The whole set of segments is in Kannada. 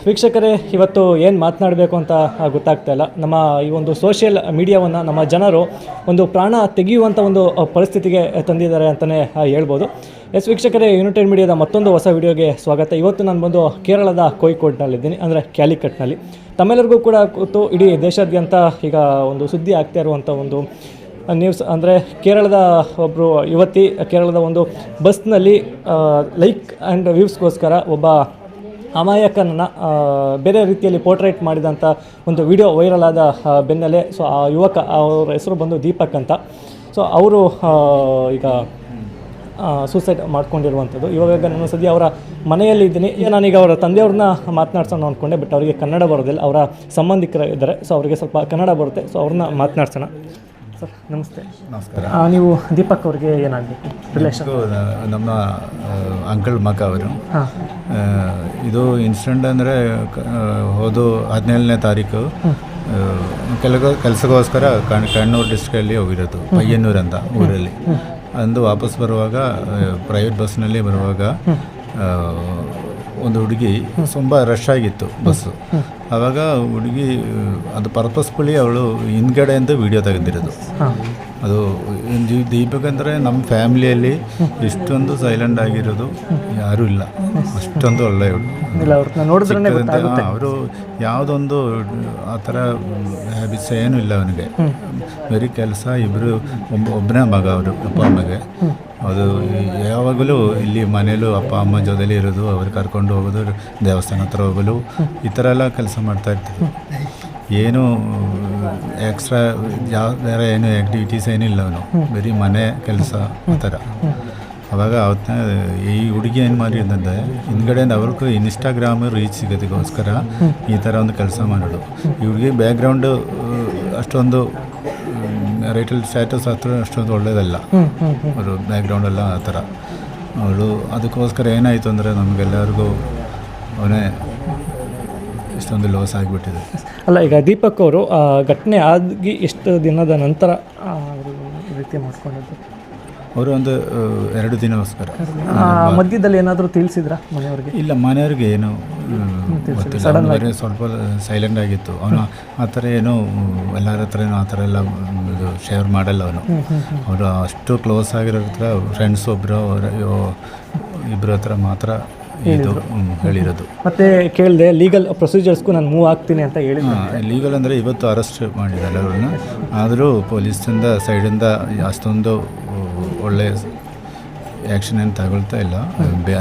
ವೀಕ್ಷಕರೇ, ಇವತ್ತು ಏನು ಮಾತನಾಡಬೇಕು ಅಂತ ಗೊತ್ತಾಗ್ತಾ ಇಲ್ಲ. ನಮ್ಮ ಈ ಒಂದು ಸೋಷಿಯಲ್ ಮೀಡಿಯಾವನ್ನು ನಮ್ಮ ಜನರು ಒಂದು ಪ್ರಾಣ ತೆಗೆಯುವಂಥ ಒಂದು ಪರಿಸ್ಥಿತಿಗೆ ತಂದಿದ್ದಾರೆ ಅಂತಲೇ ಹೇಳ್ಬೋದು. ವೀಕ್ಷಕರೇ, ಯುನೈಟೆಡ್ ಮೀಡಿಯಾದ ಮತ್ತೊಂದು ಹೊಸ ವಿಡಿಯೋಗೆ ಸ್ವಾಗತ. ಇವತ್ತು ನಾನು ಬಂದು ಕೇರಳದ ಕೋಯಿಕೋಡ್ನಲ್ಲಿದ್ದೀನಿ, ಅಂದರೆ ಕ್ಯಾಲಿಕಟ್ನಲ್ಲಿ. ತಮ್ಮೆಲ್ಲರಿಗೂ ಕೂಡ ಗೊತ್ತು, ಇಡೀ ದೇಶಾದ್ಯಂತ ಈಗ ಒಂದು ಸುದ್ದಿ ಆಗ್ತಾ ಇರುವಂಥ ಒಂದು ನ್ಯೂಸ್ ಅಂದರೆ ಕೇರಳದ ಒಬ್ಬರು ಯುವತಿ ಕೇರಳದ ಒಂದು ಬಸ್ನಲ್ಲಿ ಲೈಕ್ ಆ್ಯಂಡ್ ವ್ಯೂಸ್ಗೋಸ್ಕರ ಒಬ್ಬ ಅಮಾಯಕನನ್ನು ಬೇರೆ ರೀತಿಯಲ್ಲಿ ಪೋರ್ಟ್ರೇಟ್ ಮಾಡಿದಂಥ ಒಂದು ವಿಡಿಯೋ ವೈರಲ್ ಆದ ಬೆನ್ನಲ್ಲೇ ಆ ಯುವಕ, ಅವರ ಹೆಸರು ಬಂದು ದೀಪಕ್ ಅಂತ. ಅವರು ಈಗ ಸೂಸೈಡ್ ಮಾಡ್ಕೊಂಡಿರುವಂಥದ್ದು. ಇವಾಗ ನಾನು ಸದ್ಯ ಅವರ ಮನೆಯಲ್ಲಿದ್ದೀನಿ. ನಾನೀಗ ಅವರ ತಂದೆಯವ್ರನ್ನ ಮಾತನಾಡ್ಸೋಣ ಅಂದ್ಕೊಂಡೆ, ಬಟ್ ಅವರಿಗೆ ಕನ್ನಡ ಬರೋದಿಲ್ಲ. ಅವರ ಸಂಬಂಧಿಕರು ಇದ್ದಾರೆ, ಅವರಿಗೆ ಸ್ವಲ್ಪ ಕನ್ನಡ ಬರುತ್ತೆ. ಅವ್ರನ್ನ ಮಾತನಾಡ್ಸೋಣ. ಸರ್ ನಮಸ್ತೆ. ನಮಸ್ಕಾರ. ನೀವು ದೀಪಕ್ ಅವ್ರಿಗೆ ಏನಾಗಬೇಕು ರಿಲೇಷನ್? ನಮ್ಮ ಅಂಕಲ್ ಮಗ ಅವರು. ಇದು ಇನ್ಸಿಡೆಂಟ್ ಅಂದರೆ ಹೋದ 17ನೇ ತಾರೀಕು ಕೆಲಸಕ್ಕೋಸ್ಕರ ಕಣ್ಣೂರು ಡಿಸ್ಟ್ರಿಕ್ಟಲ್ಲಿ ಹೋಗಿರೋದು, ಪಯ್ಯನ್ನೂರು ಅಂತ ಊರಲ್ಲಿ. ಅಂದು ವಾಪಸ್ ಬರುವಾಗ ಪ್ರೈವೇಟ್ ಬಸ್ನಲ್ಲಿ ಬರುವಾಗ ಒಂದು ಹುಡುಗಿ, ತುಂಬ ರಶ್ ಆಗಿತ್ತು ಬಸ್ಸು. ಆವಾಗ ಹುಡುಗಿ ಅದು ಪರ್ಪಸ್ಫುಲಿ ಅವಳು ಹಿಂದ್ಗಡೆಯಿಂದ ವೀಡಿಯೋ ತೆಗೆದಿರೋದು. ಅದು ದೀಪಕ್ ಅಂದರೆ ನಮ್ಮ ಫ್ಯಾಮಿಲಿಯಲ್ಲಿ ಇಷ್ಟೊಂದು ಸೈಲೆಂಟ್ ಆಗಿರೋದು ಯಾರೂ ಇಲ್ಲ. ಅಷ್ಟೊಂದು ಒಳ್ಳೆಯವರು. ಅವರು ಯಾವುದೊಂದು ಆ ಥರ ಹ್ಯಾಬಿಟ್ಸ್ ಏನೂ ಇಲ್ಲ ಅವನಿಗೆ. ಬರೀ ಕೆಲಸ. ಇಬ್ಬರು ಒಬ್ಬನೇ ಮಗ ಅವರು, ಅಪ್ಪ ಅಮ್ಮಗೆ. ಅದು ಯಾವಾಗಲೂ ಇಲ್ಲಿ ಮನೇಲೂ ಅಪ್ಪ ಅಮ್ಮ ಜೊತೆಲಿ ಇರೋದು, ಅವ್ರು ಕರ್ಕೊಂಡು ಹೋಗೋದು, ದೇವಸ್ಥಾನ ಹತ್ರ ಹೋಗಲು, ಈ ಥರ ಎಲ್ಲ ಕೆಲಸ ಮಾಡ್ತಾಯಿರ್ತೀವಿ. ಏನು ಎಕ್ಸ್ಟ್ರಾ ಬೇರೆ ಏನು ಆ್ಯಕ್ಟಿವಿಟೀಸ್ ಏನಿಲ್ಲ ಅವನು, ಬರೀ ಮನೆ ಕೆಲಸ ಆ ಥರ. ಆವಾಗ ಅವತ್ತನ್ನ ಈ ಹುಡುಗಿ ಏನು ಮಾಡಿದಂದರೆ ಹಿಂದ್ಗಡೆಯಿಂದ ಅವ್ರಿಗೂ ಇನ್ಸ್ಟಾಗ್ರಾಮ್ ರೀಚ್ ಸಿಗೋದಕ್ಕೋಸ್ಕರ ಈ ಥರ ಒಂದು ಕೆಲಸ ಮಾಡೋದು. ಈ ಹುಡುಗಿ ಬ್ಯಾಕ್ಗ್ರೌಂಡು ಅಷ್ಟೊಂದು ರೈಟಲ್ ಸ್ಟ್ಯಾಟಸ್ ಹತ್ರ ಅಷ್ಟೊಂದು ಒಳ್ಳೆಯದಲ್ಲ, ಅವರು ಬ್ಯಾಕ್ಗ್ರೌಂಡೆಲ್ಲ ಆ ಥರ. ಅವಳು ಅದಕ್ಕೋಸ್ಕರ ಏನಾಯಿತು ಅಂದರೆ ನಮಗೆಲ್ಲರಿಗೂ ಅವನೇ ಇಷ್ಟೊಂದು ಲಾಸ್ ಆಗಿಬಿಟ್ಟಿದೆ. ಅಲ್ಲ, ಈಗ ದೀಪಕ್ ಅವರು ಘಟನೆ ಆಗಿ ಎಷ್ಟು ದಿನದ ನಂತರ ರೀತಿ ಮಾಡ್ಕೊಂಡದ್ದು? ಅವರು ಒಂದು 2 ದಿನಗೋಸ್ಕರ. ಮಧ್ಯದಲ್ಲಿ ಏನಾದರೂ ತಿಳಿಸಿದ್ರಾ ಮನೆಯವ್ರಿಗೆ? ಇಲ್ಲ, ಮನೆಯವ್ರಿಗೆ ಏನು ಗೊತ್ತಿಲ್ಲ. ಸ್ವಲ್ಪ ಸೈಲೆಂಟ್ ಆಗಿತ್ತು ಅವನು. ಆ ಥರ ಏನು ಎಲ್ಲರ ಹತ್ರ ಏನೋ ಆ ಥರ ಎಲ್ಲ ಇದು ಶೇರ್ ಮಾಡಲ್ಲ ಅವನು. ಅವರು ಅಷ್ಟು ಕ್ಲೋಸ್ ಆಗಿರೋ ಹತ್ರ ಫ್ರೆಂಡ್ಸ್ ಒಬ್ಬರು ಇಬ್ಬರ ಹತ್ರ ಮಾತ್ರ ಇದು ಹೇಳಿರೋದು. ಮತ್ತೆ ಕೇಳಿದೆ, ಲೀಗಲ್ ಪ್ರೊಸೀಜರ್ಸ್ಗೂ ನಾನು ಮೂವ್ ಆಗ್ತೀನಿ ಅಂತ ಹೇಳಿದ್ದೆ. ಲೀಗಲ್ ಅಂದರೆ ಇವತ್ತು ಅರೆಸ್ಟ್ ಮಾಡಿದ್ದಾರೆ ಅವ್ರನ್ನ. ಆದರೂ ಪೊಲೀಸಿಂದ ಸೈಡಿಂದ ಅಷ್ಟೊಂದು ಒಳ್ಳೆಯ ಆ್ಯಕ್ಷನ್ ಏನು ತಗೊಳ್ತಾ ಇಲ್ಲ.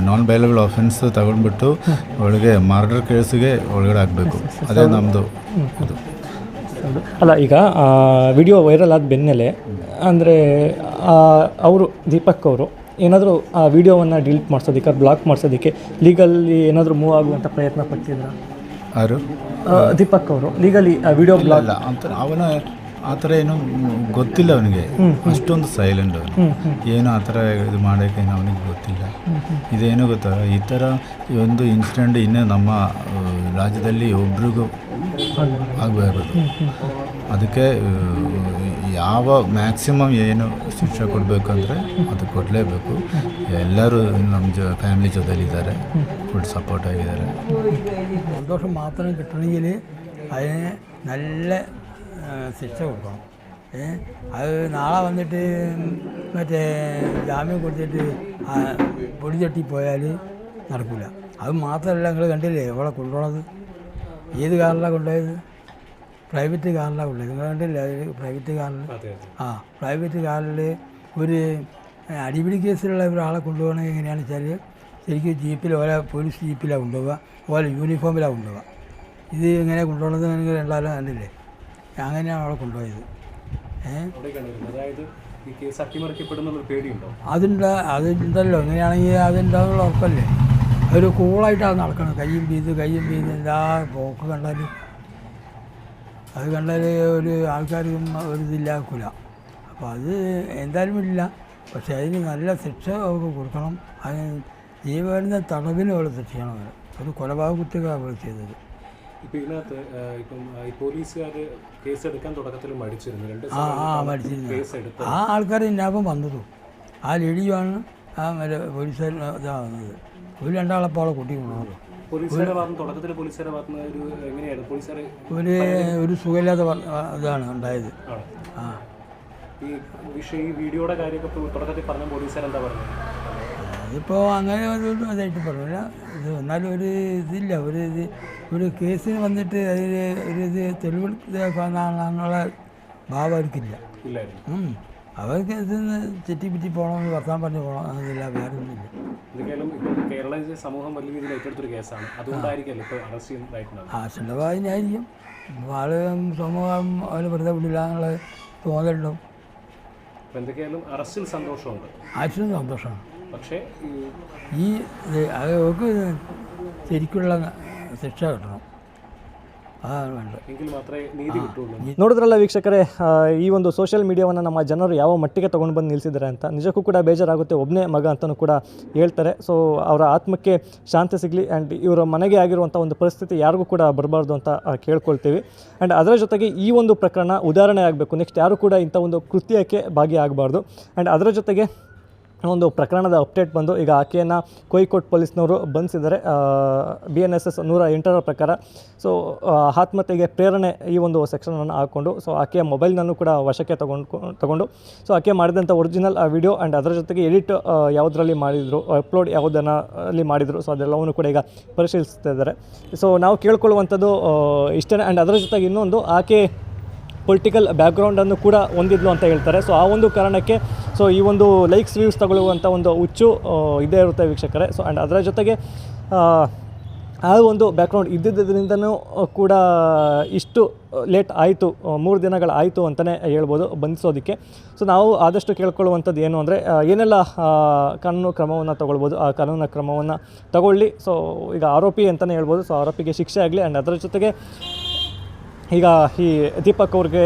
ನಾನ್ ಬೈಲಬಲ್ ಆಫೆನ್ಸ್ ತಗೊಂಡ್ಬಿಟ್ಟು ಅವಳಿಗೆ ಮರ್ಡರ್ ಕೇಸಿಗೆ ಒಳಗಡೆ ಆಗಬೇಕು. ಅದೇ ನಮ್ಮದು ಇದು. ಅಲ್ಲ, ಈಗ ವಿಡಿಯೋ ವೈರಲ್ ಆದ ಬೆನ್ನಲ್ಲೇ ಅಂದರೆ ಅವರು ದೀಪಕ್ ಅವರು ಏನಾದರೂ ಆ ವಿಡಿಯೋವನ್ನು ಡಿಲೀಟ್ ಮಾಡಿಸೋದಕ್ಕೆ, ಬ್ಲಾಕ್ ಮಾಡಿಸೋದಕ್ಕೆ ಲೀಗಲಿ ಏನಾದರೂ ಮೂವ್ ಆಗುವಂಥ ಪ್ರಯತ್ನ ಪಟ್ಟಿದ್ರ? ಯಾರು? ದೀಪಕ್ ಅವರು ಲೀಗಲಿ ಆ ವಿಡಿಯೋ ಬ್ಲಾಕ್ ಅಲ್ಲ ಅಂತ ಅವನ ಆ ಥರ ಏನೂ ಗೊತ್ತಿಲ್ಲ ಅವನಿಗೆ. ಅಷ್ಟೊಂದು ಸೈಲೆಂಟ್ ಅವನು. ಏನು ಆ ಥರ ಇದು ಮಾಡೋಕ್ಕೆ ಅವನಿಗೆ ಗೊತ್ತಿಲ್ಲ. ಇದೇನು ಗೊತ್ತಾ, ಈ ಥರ ಒಂದು ಇನ್ಸಿಡೆಂಟ್ ಇನ್ನೂ ನಮ್ಮ ರಾಜ್ಯದಲ್ಲಿ ಒಬ್ರಿಗೂ ಆಗಬಾರ್ದು. ಅದಕ್ಕೆ ಯಾವ ಮ್ಯಾಕ್ಸಿಮಮ್ ಏನು ಶಿಕ್ಷೆ ಕೊಡಬೇಕಂದ್ರೆ ಅದು ಕೊಡಲೇಬೇಕು. ಎಲ್ಲರೂ ನಮ್ಮ ಫ್ಯಾಮಿಲಿ ജോലിയിലിದ್ದಾರೆ, ഫുൾ സപ്പോർട്ട് ಆಗಿದ್ದಾರೆ. സന്തോഷം മാത്രം കിട്ടണമെങ്കിൽ അതിന് നല്ല ശിക്ഷ കൊടുക്കണം. അത് നാളെ വന്നിട്ട് മറ്റേ ജാമ്യം കൊടുത്തിട്ട് പൊടി പോയാൽ നടക്കില്ല. അത് മാത്രമല്ല, നിങ്ങൾ കണ്ടില്ലേ അവളെ കൊണ്ടുപോണത്? ഏത് കാറിലാണ് കൊണ്ടുപോയത്? പ്രൈവറ്റ് കാറിലാണ് കൊണ്ടുപോയത്. നിങ്ങൾ കണ്ടില്ലേ? പ്രൈവറ്റ് കാറിൽ പ്രൈവറ്റ് കാറിൽ ഒരു അടിപിടി കേസിലുള്ള ഒരാളെ കൊണ്ടുപോകണമെങ്കിൽ എങ്ങനെയാണെന്ന് വെച്ചാൽ ശരിക്കും ജീപ്പിൽ ഓരോ പോലീസ് ജീപ്പിലാണ് കൊണ്ടുപോവുക, ഓരോ യൂണിഫോമിലാണ് കൊണ്ടുപോവുക. ഇത് എങ്ങനെ കൊണ്ടുപോകണത് നിങ്ങൾ രണ്ടാലും കണ്ടില്ലേ? അങ്ങനെയാണ് അവളെ കൊണ്ടുപോയത്. അതുണ്ടല്ലോ. ഇങ്ങനെയാണെങ്കിൽ അതുണ്ടാവുള്ള ഉറപ്പല്ലേ? ഒരു കൂളായിട്ടാണ് നടക്കണം. കയ്യും പീത് എല്ലാ പോക്ക് കണ്ടാൽ, അത് കണ്ടാൽ ഒരു ആൾക്കാർക്കും ഒരു ഇതില്ലാക്കില്ല. അപ്പോൾ അത് എന്തായാലും ഇല്ല. പക്ഷേ അതിന് നല്ല ശിക്ഷ അവർക്ക് കൊടുക്കണം. അതിന് ജീവന തടവിന് അവൾ ശിക്ഷിക്കണം. ഒരു കൊലപാതക കുറ്റമാണ് അവൾ ചെയ്തത്. ഇപ്പം ഇതിനകത്ത് ഇപ്പം ഈ പോലീസുകാർ കേസെടുക്കാൻ തുടക്കത്തിൽ മടിച്ചിരുന്നു. മടിച്ചിരുന്നു. ആ ആൾക്കാർ ഇന്നാപ്പം വന്നതും ആ ലേഡിയുമാണ് ആ പോലീസുകാർ ഇതാകുന്നത്. ഒരു രണ്ടാളപ്പോൾ അവളെ കൂട്ടി കൊണ്ടുപോകുന്നത്. പോലീസുകാരുടെ ഭാഗത്ത് തുടക്കത്തിൽ പോലീസുകാരുടെ ഭാഗത്ത് ഒരു എങ്ങനെയായിരുന്നു പോലീസുകാർ ഒരു സുഖമില്ലാത്ത ഇതാണ് ഉണ്ടായത്. ആ ഈ വിഷയം ഈ വീഡിയോയുടെ കാര്യമൊക്കെ തുടക്കത്തിൽ പറഞ്ഞ പോലീസുകാർ എന്താ പറഞ്ഞത്? അതിപ്പോൾ അങ്ങനെ ഒരു ഇതായിട്ട് പറഞ്ഞില്ല. ഇത് എന്നാലും ഒരു ഇതില്ല, ഒരു കേസിന് വന്നിട്ട് അതിൽ ഒരു ഇത് തെളിവെടുക്കാനുള്ള ഭാവം അവർക്കില്ല. അവർക്ക് ഇതിന്ന് തെറ്റിപ്പറ്റി പോകണമെന്ന് വർത്താൻ പറഞ്ഞു പോകണം എന്നില്ല, വേറെ ഒന്നുമില്ല. എന്തൊക്കെയാലും ഇപ്പോൾ കേരള സമൂഹം വലിയ രീതിയിൽ ഏറ്റെടുത്തൊരു കേസാണ്, അതുകൊണ്ടായിരിക്കുമല്ലോ ഇപ്പോൾ അറസ്റ്റ് ചെയ്യുന്നതായിട്ടുള്ളത്. ആശങ്കവാദിനായിരിക്കും. ആള് സമൂഹം അവർ വെറുതെ വിടില്ല എന്നുള്ള തോന്നലുണ്ടാവും. അപ്പോൾ എന്തൊക്കെയാലും അറസ്റ്റിൽ സന്തോഷമുണ്ട്, ആശും സന്തോഷമാണ്. പക്ഷേ ഈ അവർക്ക് ശരിക്കുള്ള ശിക്ഷ കിട്ടണം, അതാണ് വേണ്ടത്. എങ്കിൽ മാത്രമേ നീതി കിട്ടുള്ളൂ. ನೋಡಿದ್ರಲ್ಲ ವೀಕ್ಷಕರೇ, ಈ ಒಂದು ಸೋಷಿಯಲ್ ಮೀಡಿಯಾವನ್ನು ನಮ್ಮ ಜನರು ಯಾವ ಮಟ್ಟಿಗೆ ತೊಗೊಂಡು ಬಂದು ನಿಲ್ಲಿಸಿದ್ದಾರೆ ಅಂತ. ನಿಜಕ್ಕೂ ಕೂಡ ಬೇಜಾರಾಗುತ್ತೆ, ಒಬ್ಬನೇ ಮಗ ಅಂತಲೂ ಕೂಡ ಹೇಳ್ತಾರೆ. ಸೊ ಅವರ ಆತ್ಮಕ್ಕೆ ಶಾಂತಿ ಸಿಗಲಿ ಆ್ಯಂಡ್ ಇವರ ಮನೆಗೆ ಆಗಿರುವಂಥ ಒಂದು ಪರಿಸ್ಥಿತಿ ಯಾರಿಗೂ ಕೂಡ ಬರಬಾರ್ದು ಅಂತ ಕೇಳ್ಕೊಳ್ತೀವಿ. ಆ್ಯಂಡ್ ಅದರ ಜೊತೆಗೆ ಈ ಒಂದು ಪ್ರಕರಣ ಉದಾಹರಣೆ ಆಗಬೇಕು, ನೆಕ್ಸ್ಟ್ ಯಾರು ಕೂಡ ಇಂಥ ಒಂದು ಕೃತ್ಯಕ್ಕೆ ಭಾಗಿಯಾಗಬಾರ್ದು. ಆ್ಯಂಡ್ ಅದರ ಜೊತೆಗೆ ಒಂದು ಪ್ರಕರಣದ ಅಪ್ಡೇಟ್ ಬಂದು ಈಗ ಆಕೆಯನ್ನು ಕೋಯಿಕೋಟ್ ಪೊಲೀಸ್ನವರು ಬಂಧಿಸಿದ್ದಾರೆ. BNSS 108 ಪ್ರಕಾರ ಸೊ ಆತ್ಮಹತ್ಯೆಗೆ ಪ್ರೇರಣೆ ಈ ಒಂದು ಸೆಕ್ಷನನ್ನು ಹಾಕ್ಕೊಂಡು ಸೊ ಆಕೆಯ ಮೊಬೈಲ್ನನ್ನು ಕೂಡ ವಶಕ್ಕೆ ತಗೊಂಡು ಸೊ ಆಕೆ ಮಾಡಿದಂಥ ಒರಿಜಿನಲ್ ವಿಡಿಯೋ ಆ್ಯಂಡ್ ಅದರ ಜೊತೆಗೆ ಎಡಿಟ್ ಯಾವುದರಲ್ಲಿ ಮಾಡಿದರು, ಅಪ್ಲೋಡ್ ಯಾವುದರಲ್ಲಿ ಮಾಡಿದರು, ಸೊ ಅದೆಲ್ಲವನ್ನು ಕೂಡ ಈಗ ಪರಿಶೀಲಿಸ್ತಾ ಇದ್ದಾರೆ. ಸೊ ನಾವು ಕೇಳ್ಕೊಳ್ಳುವಂಥದ್ದು ಇಷ್ಟೇ. ಆ್ಯಂಡ್ ಅದರ ಜೊತೆಗೆ ಇನ್ನೊಂದು, ಆಕೆ ಪೊಲಿಟಿಕಲ್ ಬ್ಯಾಕ್ಗ್ರೌಂಡನ್ನು ಕೂಡ ಹೊಂದಿದ್ಲು ಅಂತ ಹೇಳ್ತಾರೆ. ಸೊ ಆ ಒಂದು ಕಾರಣಕ್ಕೆ ಸೊ ಈ ಒಂದು ಲೈಕ್ಸ್ ವ್ಯೂಸ್ ತಗೊಳ್ಳುವಂಥ ಒಂದು ಹುಚ್ಚು ಇದೇ ಇರುತ್ತೆ ವೀಕ್ಷಕರೇ. ಸೊ ಆ್ಯಂಡ್ ಅದರ ಜೊತೆಗೆ ಆ ಒಂದು ಬ್ಯಾಕ್ಗ್ರೌಂಡ್ ಇದ್ದಿದ್ದರಿಂದನೂ ಕೂಡ ಇಷ್ಟು ಲೇಟ್ ಆಯಿತು, 3 ದಿನಗಳಾಯಿತು ಅಂತಲೇ ಹೇಳ್ಬೋದು ಬಂಧಿಸೋದಕ್ಕೆ. ಸೊ ನಾವು ಆದಷ್ಟು ಕೇಳ್ಕೊಳ್ಳುವಂಥದ್ದು ಏನು ಅಂದರೆ, ಏನೆಲ್ಲ ಕಾನೂನು ಕ್ರಮವನ್ನು ತೊಗೊಳ್ಬೋದು ಆ ಕಾನೂನು ಕ್ರಮವನ್ನು ತಗೊಳ್ಳಿ. ಸೊ ಈಗ ಆರೋಪಿ ಅಂತಲೇ ಹೇಳ್ಬೋದು. ಸೊ ಆರೋಪಿಗೆ ಶಿಕ್ಷೆ ಆಗಲಿ ಆ್ಯಂಡ್ ಅದರ ಜೊತೆಗೆ ಈಗ ಈ ದೀಪಕ್ ಅವ್ರಿಗೆ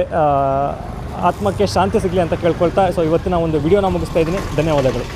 ಆತ್ಮಕ್ಕೆ ಶಾಂತಿ ಸಿಗಲಿ ಅಂತ ಕೇಳ್ಕೊಳ್ತಾ ಸೊ ಇವತ್ತಿನ ಒಂದು ವಿಡಿಯೋನ ಮುಗಿಸ್ತಾ ಇದ್ದೀನಿ. ಧನ್ಯವಾದಗಳು.